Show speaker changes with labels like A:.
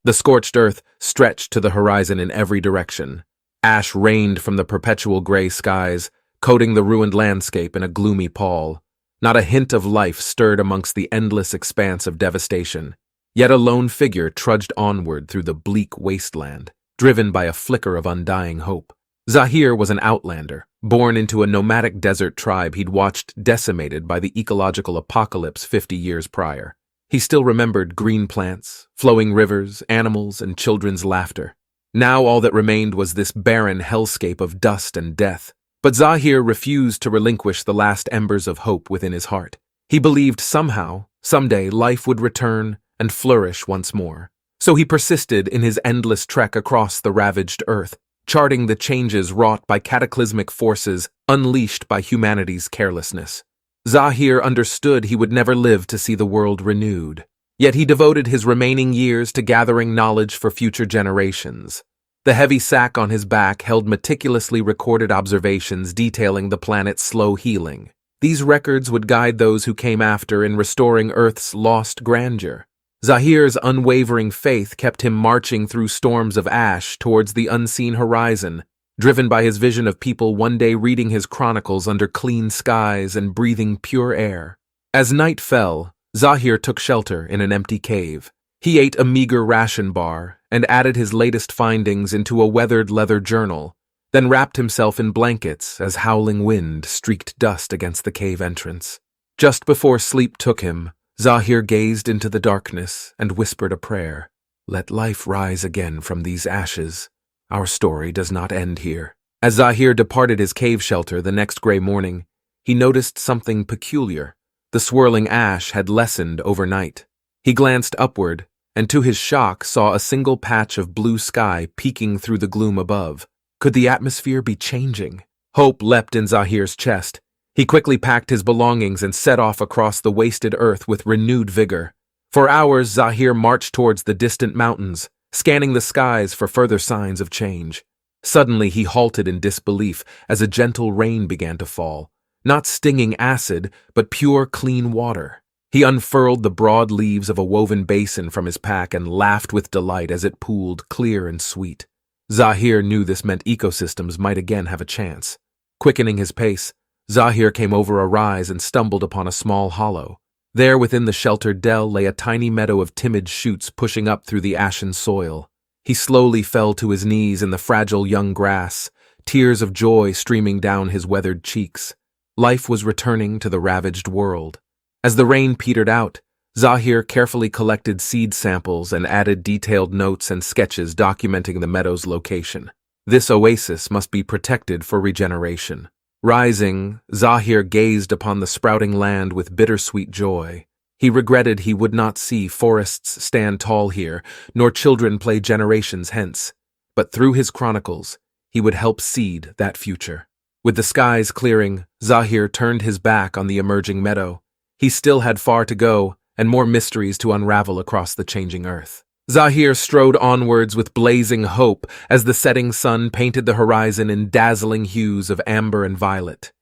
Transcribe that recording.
A: The scorched earth stretched to the horizon in every direction. Ash rained from the perpetual gray skies, coating the ruined landscape in a gloomy pall. Not a hint of life stirred amongst the endless expanse of devastation. Yet a lone figure trudged onward through the bleak wasteland, driven by a flicker of undying hope. Zahir was an outlander, born into a nomadic desert tribe he'd watched decimated by the ecological apocalypse 50 years prior. He still remembered green plants, flowing rivers, animals, and children's laughter. Now all that remained was this barren hellscape of dust and death. But Zahir refused to relinquish the last embers of hope within his heart. He believed somehow, someday, life would return and flourish once more. So he persisted in his endless trek across the ravaged earth, charting the changes wrought by cataclysmic forces unleashed by humanity's carelessness. Zahir understood he would never live to see the world renewed. Yet he devoted his remaining years to gathering knowledge for future generations. The heavy sack on his back held meticulously recorded observations detailing the planet's slow healing. These records would guide those who came after in restoring Earth's lost grandeur. Zahir's unwavering faith kept him marching through storms of ash towards the unseen horizon, driven by his vision of people one day reading his chronicles under clean skies and breathing pure air. As night fell, Zahir took shelter in an empty cave. He ate a meager ration bar and added his latest findings into a weathered leather journal, then wrapped himself in blankets as howling wind streaked dust against the cave entrance. Just before sleep took him, Zahir gazed into the darkness and whispered a prayer. Let life rise again from these ashes. Our story does not end here. As Zahir departed his cave shelter the next gray morning, he noticed something peculiar. The swirling ash had lessened overnight. He glanced upward, and to his shock saw a single patch of blue sky peeking through the gloom above. Could the atmosphere be changing? Hope leapt in Zahir's chest. He quickly packed his belongings and set off across the wasted earth with renewed vigor. For hours, Zahir marched towards the distant mountains, scanning the skies for further signs of change. Suddenly, he halted in disbelief as a gentle rain began to fall. Not stinging acid, but pure, clean water. He unfurled the broad leaves of a woven basin from his pack and laughed with delight as it pooled clear and sweet. Zahir knew this meant ecosystems might again have a chance. Quickening his pace, Zahir came over a rise and stumbled upon a small hollow. There within the sheltered dell lay a tiny meadow of timid shoots pushing up through the ashen soil. He slowly fell to his knees in the fragile young grass, tears of joy streaming down his weathered cheeks. Life was returning to the ravaged world. As the rain petered out, Zahir carefully collected seed samples and added detailed notes and sketches documenting the meadow's location. This oasis must be protected for regeneration. Rising, Zahir gazed upon the sprouting land with bittersweet joy. He regretted he would not see forests stand tall here, nor children play generations hence. But through his chronicles, he would help seed that future. With the skies clearing, Zahir turned his back on the emerging meadow. He still had far to go, and more mysteries to unravel across the changing earth. Zahir strode onwards with blazing hope as the setting sun painted the horizon in dazzling hues of amber and violet.